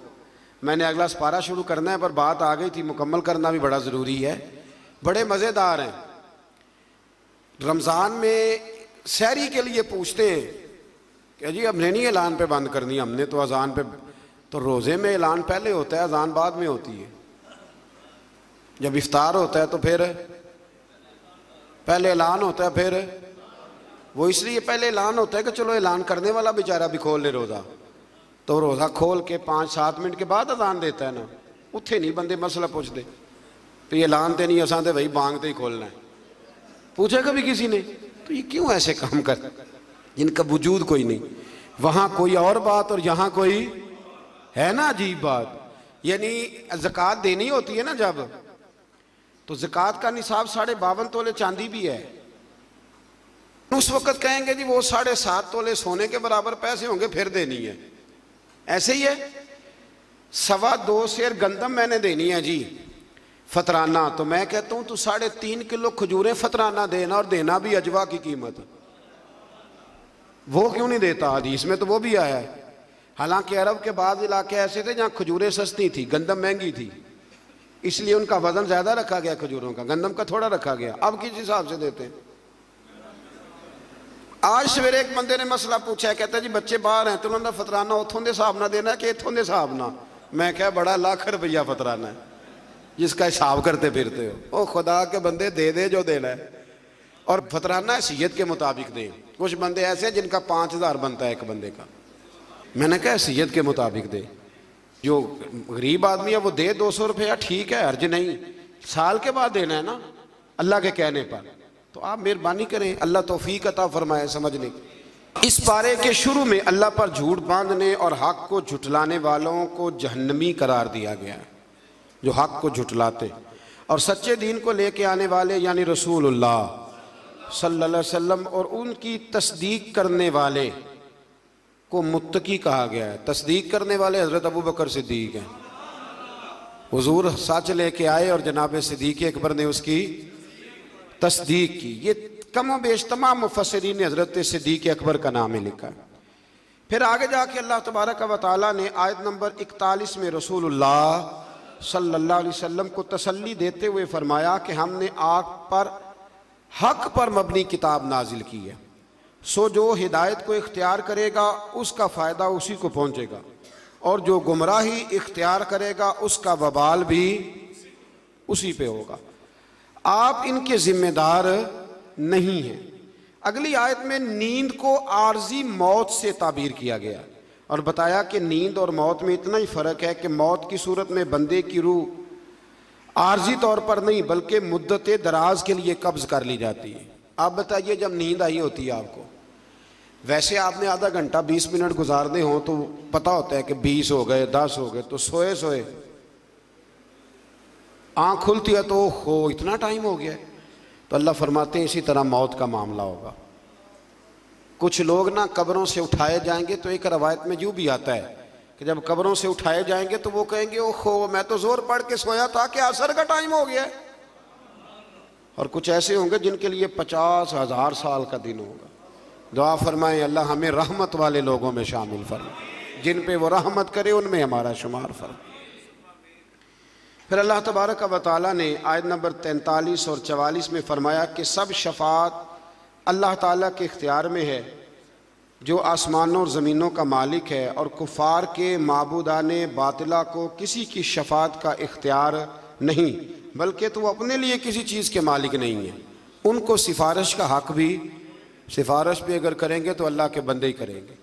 मैंने अगला सपारा शुरू करना है पर बात आ गई थी, मुकम्मल करना भी बड़ा ज़रूरी है। बड़े मज़ेदार हैं। रमज़ान में सहरी के लिए पूछते हैं कि जी हमने नहीं ऐलान पे बंद करनी, हमने तो अजान पे। तो रोज़े में ऐलान पहले होता है, अजान बाद में होती है। जब इफ्तार होता है तो फिर पहले ऐलान होता है, फिर वो इसलिए पहले ऐलान होता है कि चलो ऐलान करने वाला बेचारा भी खोल ले रोज़ा, तो रोज़ा खोल के 5-7 मिनट के बाद अजान देता है ना, उत्थे नहीं बंदे मसला पूछते, तो ये ऐलान तो नहीं, असां तो भाई बांगते ही खोलना है। पूछा कभी किसी ने? तो ये क्यों ऐसे काम कर, जिनका वजूद कोई नहीं, वहाँ कोई और बात और यहाँ कोई है ना, अजीब बात। यानी ज़कात देनी होती है ना जब, तो ज़कात का निसाब 52.5 तोले चांदी भी है। उस वक़्त कहेंगे जी वो 7.5 तोले सोने के बराबर पैसे होंगे फिर देनी है। ऐसे ही है, 2.25 सेर गंदम मैंने देनी है जी फतराना, तो मैं कहता हूँ तू 3.5 किलो खजूरें फतराना देना, और देना भी अजवा की कीमत। वो क्यों नहीं देता? हदीस में तो वो भी आया है। हालांकि अरब के बाद इलाके ऐसे थे जहाँ खजूरें सस्ती थी, गंदम महंगी थी, इसलिए उनका वजन ज्यादा रखा गया खजूरों का, गंदम का थोड़ा रखा गया। अब किस हिसाब से देते हैं? आज सवेरे एक बंदे ने मसला पूछा, कहता जी बच्चे बाहर हैं तो उन्होंने फतराना उतों के हिसाब ना देना कि इतों के हिसाब ना। मैं क्या, बड़ा लाख रुपया फतराना है जिसका हिसाब करते फिरते हो। ओ खुदा के बंदे दे दे जो देना है, और फतराना हैसियत के मुताबिक दे। कुछ बंदे ऐसे हैं जिनका 5,000 बनता है एक बंदे का, मैंने कहा हैसियत के मुताबिक दे। जो गरीब आदमी है वो दे 200 रुपया, ठीक है, अर्ज नहीं, साल के बाद देना है ना अल्लाह के कहने पर। तो आप मेहरबानी करें, अल्लाह तौफीक अता फरमाए समझने की। इस पारे के शुरू में अल्लाह पर झूठ बांधने और हक को झुटलाने वालों को जहन्नमी करार दिया गया है, जो हक को झुटलाते और सच्चे दीन को लेके आने वाले यानी रसूलुल्लाह सल्लल्लाहु अलैहि वसल्लम और उनकी तस्दीक करने वाले को मुत्तकी कहा गया है। तस्दीक करने वाले हज़रत अबू बकर सिद्दीक हैं। हुजूर सच लेके आए और जनाब सिद्दीक अकबर ने उसकी तस्दीक की। ये कम बेश तमाम मुफस्सिरीन ने हज़रत सिद्दीक अकबर का नाम ही लिखा है। फिर आगे जाके अल्लाह तबारक व तआला ने आयत नंबर 41 में रसूलुल्लाह सल्लल्लाहु अलैहि वसल्लम को तसल्ली देते हुए फरमाया कि हमने आप पर हक पर मबनी किताब नाजिल की है, सो जो हिदायत को इख्तियार करेगा उसका फ़ायदा उसी को पहुँचेगा, और जो गुमराही इख्तियार करेगा उसका वबाल भी उसी पे होगा। आप इनके जिम्मेदार नहीं हैं। अगली आयत में नींद को आर्जी मौत से ताबीर किया गया और बताया कि नींद और मौत में इतना ही फ़र्क है कि मौत की सूरत में बंदे की रूह आर्जी तौर पर नहीं बल्कि मुद्दत दराज के लिए कब्ज़ कर ली जाती है। आप बताइए, जब नींद आई होती है आपको, वैसे आपने आधा घंटा 20 मिनट गुजारने हों तो पता होता है कि 20 हो गए, 10 हो गए, तो सोए सोए आँख खुलती है तो हो इतना टाइम हो गया। तो अल्लाह फरमाते हैं इसी तरह मौत का मामला होगा। कुछ लोग ना कब्रों से उठाए जाएंगे, तो एक रवायत में यूँ भी आता है कि जब कब्रों से उठाए जाएंगे तो वो कहेंगे ओहो मैं तो जोर पढ़ के सोया था कि असर का टाइम हो गया। और कुछ ऐसे होंगे जिनके लिए 50,000 साल का दिन होगा। दुआ फरमाएं अल्लाह हमें रहमत वाले लोगों में शामिल फरमाए, जिन पे वो रहमत करे उनमें हमारा शुमार फरमाए। फिर अल्लाह तबारक व तआला ने आयत नंबर 43 और 44 में फरमाया कि सब शफात अल्लाह ताला के इख्तियार में है, जो आसमानों और ज़मीनों का मालिक है, और कुफ़ार के माबूदाने बातिला को किसी की शफात का इख्तियार नहीं, बल्कि तो वो अपने लिए किसी चीज़ के मालिक नहीं है। उनको सिफारिश का हक भी, सिफारिश भी अगर करेंगे तो अल्लाह के बंदे ही करेंगे।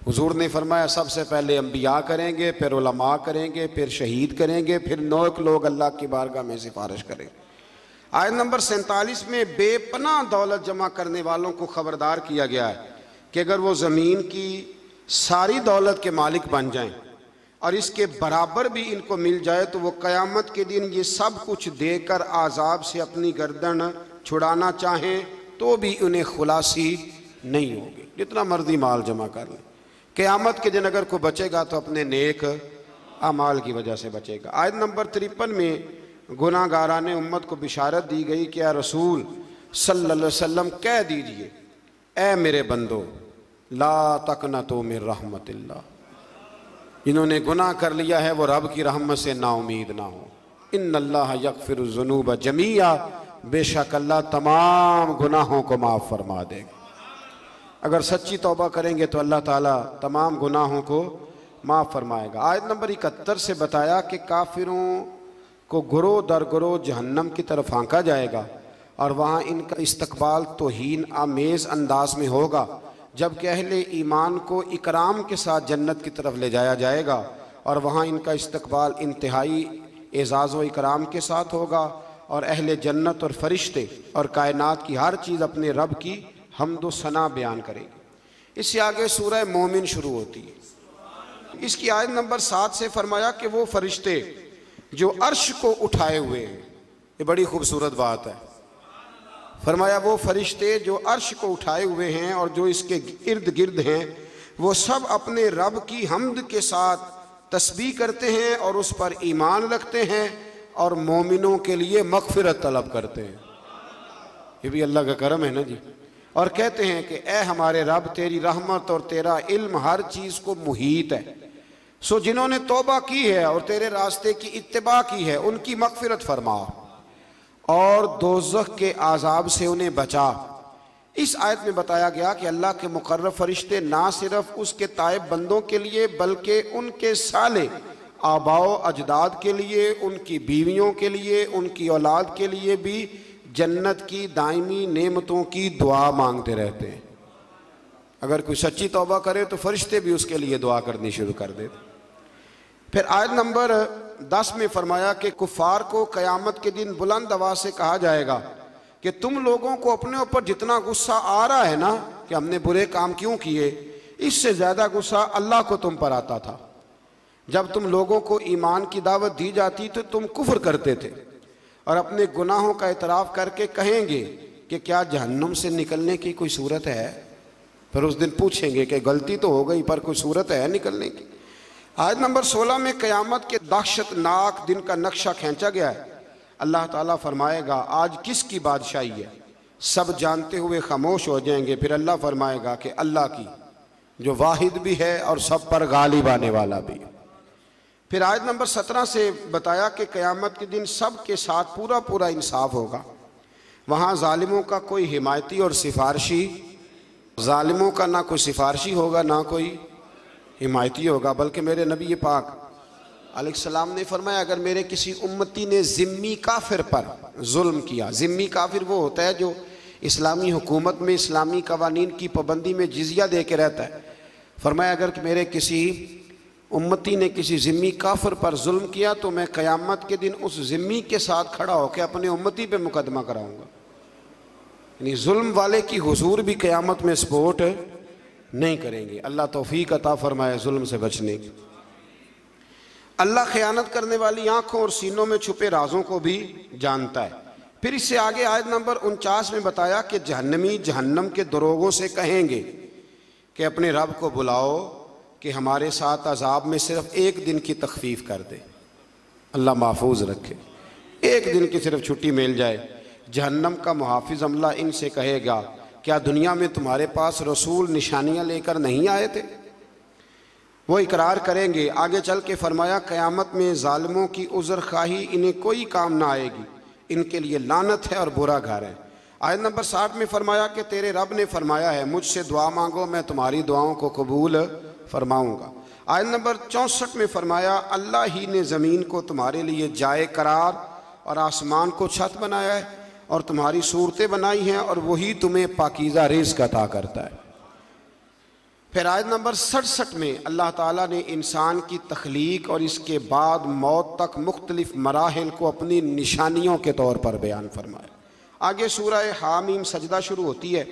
हुजूर ने फरमाया सबसे पहले अंबिया करेंगे, फिर उलमा करेंगे, फिर शहीद करेंगे, फिर नेक लोग अल्लाह की बारगाह में सिफारिश करेंगे। आयत नंबर 47 में बेपनाह दौलत जमा करने वालों को खबरदार किया गया है कि अगर वो ज़मीन की सारी दौलत के मालिक बन जाएं और इसके बराबर भी इनको मिल जाए तो वो क़यामत के दिन ये सब कुछ देकर आज़ाब से अपनी गर्दन छुड़ाना चाहें तो भी उन्हें खुलासी नहीं होगी, जितना मर्जी माल जमा कर लें। क़यामत के दिन अगर कोई बचेगा तो अपने नेक अमाल की वजह से बचेगा। आयत नंबर 53 में गुनाहगारान उम्मत को बिशारत दी गई कि या रसूल सल्लल्लाहु अलैहि वसल्लम कह दीजिए, ए मेरे बंदो ला तकनतु मिन रहमतिल्लाह, जिन्होंने गुनाह कर लिया है वो रब की रहमत से नाउमीद ना हो। इन्नल्लाह यगफिरुज़्ज़ुनूब जमीआ, बेशक अल्लाह तमाम गुनाहों को माफ़ फरमा देगा। अगर सच्ची तौबा करेंगे तो अल्लाह ताला तमाम गुनाहों को माफ़ फरमाएगा। आयत नंबर 71 से बताया कि काफिरों को गुरो दर गुरो जहन्नम की तरफ आंका जाएगा और वहाँ इनका इस्तकबाल तौहीन आमेज़ अंदाज में होगा, जबकि अहले ईमान को इकराम के साथ जन्नत की तरफ ले जाया जाएगा और वहाँ इनका इस्तकबाल इंतहाई एज़ाज़ व इकराम के साथ होगा और अहले जन्नत और फरिश्ते और कायनात की हर चीज़ अपने रब की हम्द व सना बयान करेगी। इससे आगे सूरह मोमिन शुरू होती है। इसकी आयत नंबर 7 से फरमाया कि वो फरिश्ते जो अर्श को उठाए हुए हैं, ये बड़ी खूबसूरत बात है। फरमाया वो फरिश्ते जो अर्श को उठाए हुए हैं और जो इसके इर्द गिर्द हैं, वो सब अपने रब की हम्द के साथ तस्बीह करते हैं और उस पर ईमान रखते हैं और मोमिनों के लिए मग़फ़िरत तलब करते हैं। ये भी अल्लाह का करम है ना जी। और कहते हैं कि ए हमारे रब, तेरी रहमत और तेरा इल्म हर चीज़ को मुहीत है, सो जिन्होंने तौबा की है और तेरे रास्ते की इत्तिबा की है उनकी मग़फ़िरत फरमा और दोज़ख के आज़ाब से उन्हें बचा। इस आयत में बताया गया कि अल्लाह के मुकर्रब फरिश्ते ना सिर्फ उसके ताइब बंदों के लिए बल्कि उनके साले आबाओ अजदाद के लिए, उनकी बीवियों के लिए, उनकी औलाद के लिए भी जन्नत की दायमी नेमतों की दुआ मांगते रहते हैं। अगर कोई सच्ची तौबा करे तो फरिश्ते भी उसके लिए दुआ करनी शुरू कर देते। फिर आयत नंबर 10 में फरमाया कि कुफ़ार को क़यामत के दिन बुलंद आवाज़ से कहा जाएगा कि तुम लोगों को अपने ऊपर जितना गुस्सा आ रहा है ना कि हमने बुरे काम क्यों किए, इससे ज़्यादा गुस्सा अल्लाह को तुम पर आता था। जब तुम लोगों को ईमान की दावत दी जाती तो तुम कुफ्र करते थे और अपने गुनाहों का इतराफ़ करके कहेंगे कि क्या जहन्नुम से निकलने की कोई सूरत है। फिर उस दिन पूछेंगे कि गलती तो हो गई पर कोई सूरत है निकलने की। आयत नंबर 16 में क़यामत के दहशतनाक दिन का नक्शा खींचा गया है। अल्लाह ताला फरमाएगा आज किसकी बादशाही है, सब जानते हुए खामोश हो जाएंगे। फिर अल्लाह फरमाएगा कि अल्लाह की, जो वाहिद भी है और सब पर गालिब आने वाला भी। फिर आयत नंबर 17 से बताया कि क़यामत के दिन सब के साथ पूरा पूरा इंसाफ होगा। वहाँ जालिमों का कोई हिमायती और सिफारशी, जालिमों का ना कोई सिफारशी होगा ना कोई हिमायती होगा, बल्कि मेरे नबी पाक अलैहिस्सलाम ने फरमाया अगर मेरे किसी उम्मती ने ज़िम्मी काफिर पर जुल्म किया, ज़िम्मी काफिर वो होता है जो इस्लामी हुकूमत में इस्लामी कवानीन की पाबंदी में जिज़िया दे के रहता है। फरमाया अगर मेरे किसी उम्मती ने किसी ज़िम्मी काफिर पर जुल्म किया तो मैं क़यामत के दिन उस ज़िम्मी के साथ खड़ा होकर अपने उम्मती पे मुकदमा कराऊंगा। यानी जुल्म वाले की हुजूर भी क़यामत में सपोर्ट नहीं करेंगे। अल्लाह तौफीक अता फरमाए जुल्म से बचने की। अल्लाह ख़यानत करने वाली आंखों और सीनों में छुपे राजों को भी जानता है। फिर इससे आगे आयत नंबर 49 में बताया कि जहन्नमी जहन्नम के दरोगों से कहेंगे कि अपने रब को बुलाओ कि हमारे साथ अजाब में सिर्फ एक दिन की तखफीफ कर दे, अल्लाह महफूज रखे, एक दिन की सिर्फ छुट्टी मिल जाए। जहन्नम का मुहाफिज अमला इनसे कहेगा क्या दुनिया में तुम्हारे पास रसूल निशानियां लेकर नहीं आए थे? वो इकरार करेंगे। आगे चल के फरमाया क़यामत में जालिमों की उज़्र खाही इन्हें कोई काम ना आएगी, इनके लिए लानत है और बुरा घर है। आयत नंबर 60 में फरमाया कि तेरे रब ने फरमाया है मुझसे दुआ मांगो मैं तुम्हारी दुआओं को कबूल फरमाऊँगा। आयत नंबर 64 में फरमाया अल्लाह ही ने ज़मीन को तुम्हारे लिए जाए करार और आसमान को छत बनाया है और तुम्हारी सूरतें बनाई हैं और वही तुम्हें पाकीज़ा रिज़्क़ अता करता है। फिर आयत नंबर 67 में अल्लाह ताला ने इंसान की तख्लीक और इसके बाद मौत तक मुख्तलिफ मराहिल को अपनी निशानियों के तौर पर बयान फरमाया। आगे सूरह हामीम सजदा शुरू होती है।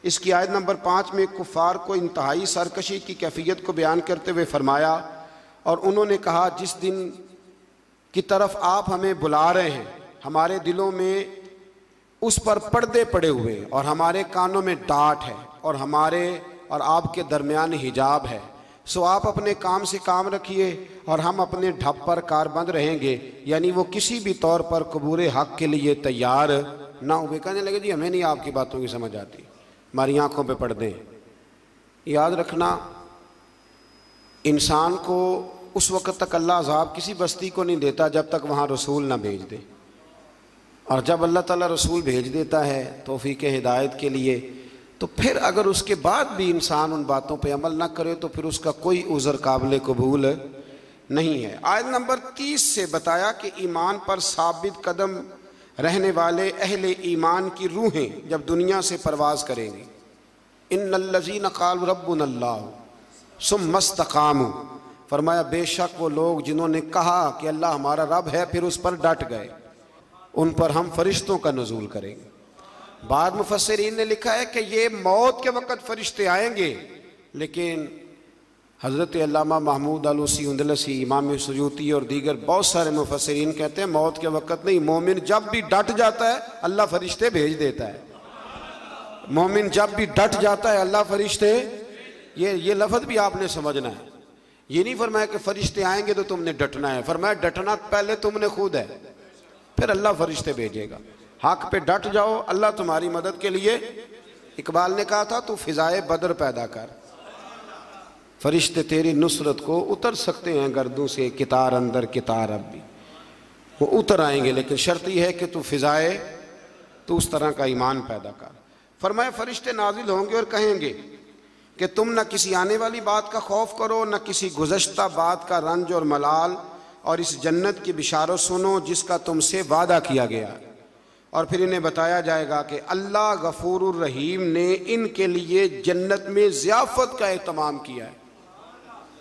इसकी आयत नंबर 5 में कुफ़ार को इंतहाई सरकशी की कैफियत को बयान करते हुए फरमाया, और उन्होंने कहा जिस दिन की तरफ आप हमें बुला रहे हैं हमारे दिलों में उस पर पर्दे पड़े हुए और हमारे कानों में डांट है और हमारे और आपके दरमियान हिजाब है, सो आप अपने काम से काम रखिए और हम अपने ढप पर कारबंद रहेंगे। यानी वो किसी भी तौर पर कबूल हक़ के लिए तैयार ना हुए। कहने लगे जी हमें नहीं आपकी बातों की समझ आती, हमारी आंखों पे पर्दे। याद रखना, इंसान को उस वक़्त तक अल्लाह अज़ाब किसी बस्ती को नहीं देता जब तक वहाँ रसूल ना भेज दे, और जब अल्लाह ताला रसूल भेज देता है तौफीक हिदायत के लिए, तो फिर अगर उसके बाद भी इंसान उन बातों पे अमल ना करे तो फिर उसका कोई उज़र काबिल कबूल नहीं है। आयत नंबर 30 से बताया कि ईमान पर साबित कदम रहने वाले अहले ईमान की रूहें जब दुनिया से परवाज करेंगी, इन्नल्लज़ीना क़ालू रब्बुनल्लाह सुम्मा इस्तक़ामू, फरमाया बेशक वो लोग जिन्होंने कहा कि अल्लाह हमारा रब है फिर उस पर डट गए, उन पर हम फरिश्तों का नुज़ूल करेंगे। बाद मुफस्सिरीन ने लिखा है कि ये मौत के वक़्त फरिश्ते आएंगे, लेकिन हज़रत अल्लामा महमूद आलूसी उंदलसी, इमाम सुयूती और दीगर बहुत सारे मुफस्सिरीन कहते हैं मौत के वक़्त नहीं, मोमिन जब भी डट जाता है अल्लाह फरिश्ते भेज देता है। मोमिन जब भी डट जाता है अल्लाह फरिश्ते, ये लफ्ज़ भी आपने समझना है। ये नहीं फरमाया कि फरिश्ते आएंगे तो तुमने डटना है, फरमाया डटना पहले तुमने खुद है, फिर अल्लाह फरिश्ते भेजेगा। हक पे डट जाओ, अल्लाह तुम्हारी मदद के लिए, इकबाल ने कहा था तू फिजाए बदर पैदा कर, फरिश्ते तेरी नुसरत को उतर सकते हैं गर्दों से, कितार अंदर कितार अब भी वो उतर आएंगे, लेकिन शर्त यह है कि तू फिजाए, तू उस तरह का ईमान पैदा कर। फरमाया फरिश्ते नाजिल होंगे और कहेंगे कि तुम न किसी आने वाली बात का खौफ करो, न किसी गुज़श्ता बात का रंज और मलाल, और इस जन्नत की बिशारत सुनो जिसका तुमसे वादा किया गया। और फिर इन्हें बताया जाएगा कि अल्लाह गफूरुर रहीम ने इनके लिए जन्नत में ज़ियाफ़त का एहतमाम किया है।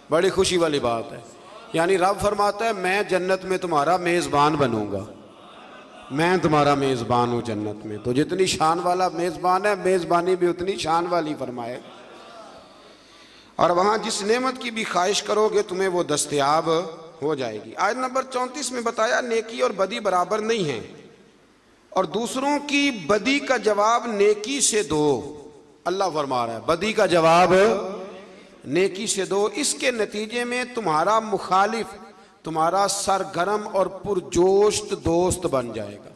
बड़ी खुशी वाली बात है, यानी रब फरमाता है मैं जन्नत में तुम्हारा मेज़बान बनूंगा, मैं तुम्हारा मेज़बान हूँ जन्नत में। तो जितनी शान वाला मेज़बान है, मेज़बानी भी उतनी शान वाली फरमाए, और वहाँ जिस नेमत की भी ख्वाहिश करोगे तुम्हें वो दस्तयाब हो जाएगी। आयत नंबर 34 में बताया नेकी और बदी बराबर नहीं है, और दूसरों की बदी का जवाब नेकी से दो। अल्लाह फरमा रहा है बदी का जवाब नेकी से दो, इसके नतीजे में तुम्हारा मुखालिफ तुम्हारा सरगर्म और पुरजोश दोस्त बन जाएगा।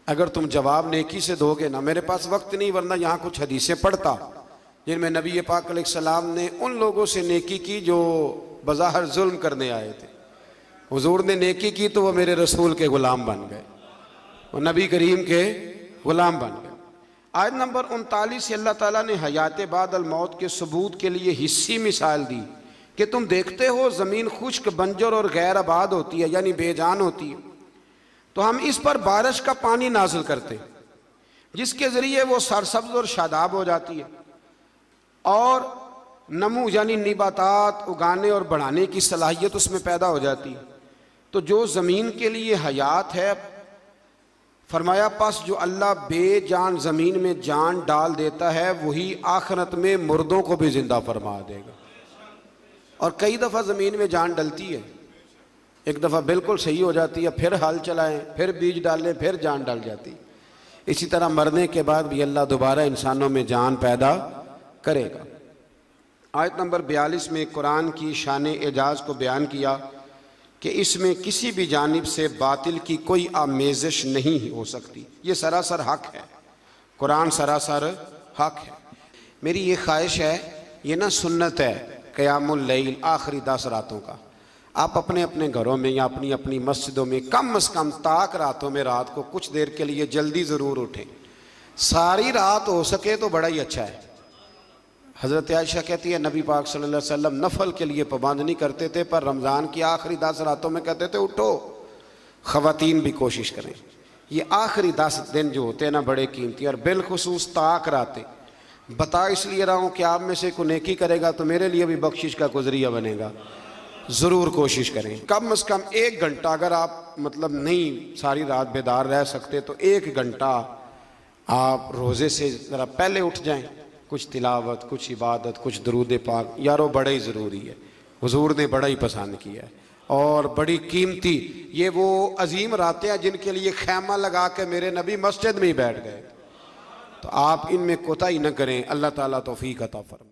अगर तुम जवाब नेकी से दोगे ना, मेरे पास वक्त नहीं वरना यहाँ कुछ हदीसें पढ़ता जिनमें नबी पाक अलैहिस्सलाम ने उन लोगों से नेकी की जो बज़ाहिर जुल्म करने आए थे। हुजूर ने नेकी की तो वो मेरे रसूल के ग़ुलाम बन गए, वो नबी करीम के ग़ुलाम बन गए। आयत नंबर 39 से अल्लाह ताला ने हयात बाद अल मौत के सबूत के लिए हिस्सी मिसाल दी कि तुम देखते हो ज़मीन खुश्क बंजर और गैर आबाद होती है, यानी बेजान होती है, तो हम इस पर बारिश का पानी नाजिल करते हैं जिसके ज़रिए वो सरसब्ज और शादाब हो जाती है, और नमू यानी निबातात उगाने और बढ़ाने की सलाहियत उसमें पैदा हो जाती है। तो जो ज़मीन के लिए हयात है, फरमाया पास जो अल्लाह बेजान ज़मीन में जान डाल देता है वही आखिरत में मुर्दों को भी ज़िंदा फरमा देगा। और कई दफ़ा ज़मीन में जान डलती है, एक दफ़ा बिल्कुल सही हो जाती है, फिर हल चलाएं, फिर बीज डालें, फिर जान डल जाती। इसी तरह मरने के बाद भी अल्लाह दोबारा इंसानों में जान पैदा करेगा। आयत नंबर 42 में कुरान की शान एजाज़ को बयान किया कि इसमें किसी भी जानिब से बातिल की कोई आमेज़श नहीं हो सकती, ये सरासर हक है, कुरान सरासर हक है। मेरी ये ख्वाहिश है, ये ना सुन्नत है क़यामुल लैल आखिरी 10 रातों का, आप अपने अपने घरों में या अपनी अपनी मस्जिदों में कम से कम ताक रातों में रात को कुछ देर के लिए जल्दी ज़रूर उठें। सारी रात हो सके तो बड़ा ही अच्छा है। हज़रत आयशा कहती है नबी पाक सल्लल्लाहु अलैहि वसल्लम नफल के लिए पाबंद नहीं करते थे, पर रमज़ान की आखिरी 10 रातों में कहते थे उठो, ख़वातीन भी कोशिश करें। ये आखिरी 10 दिन जो होते हैं ना बड़े कीमती, और बिलखुसूस ताक रातें। बता इसलिए रहा हूँ कि आप में से कोई नेकी करेगा तो मेरे लिए भी बख्शिश का गुज़रिया बनेगा। ज़रूर कोशिश करें, कम से कम 1 घंटा, अगर आप मतलब नहीं सारी रात बेदार रह सकते तो 1 घंटा आप रोज़े से ज़रा पहले उठ जाएं, कुछ तिलावत, कुछ इबादत, कुछ दरूद पाक, यारो बड़ा ही ज़रूरी है। हुजूर ने बड़ा ही पसंद किया है और बड़ी कीमती, ये वो अजीम रातें हैं जिनके लिए खैमा लगा के मेरे नबी मस्जिद में ही बैठ गए। तो आप इनमें कोताही न करें। अल्लाह ताला तौफीक अता फरमाए।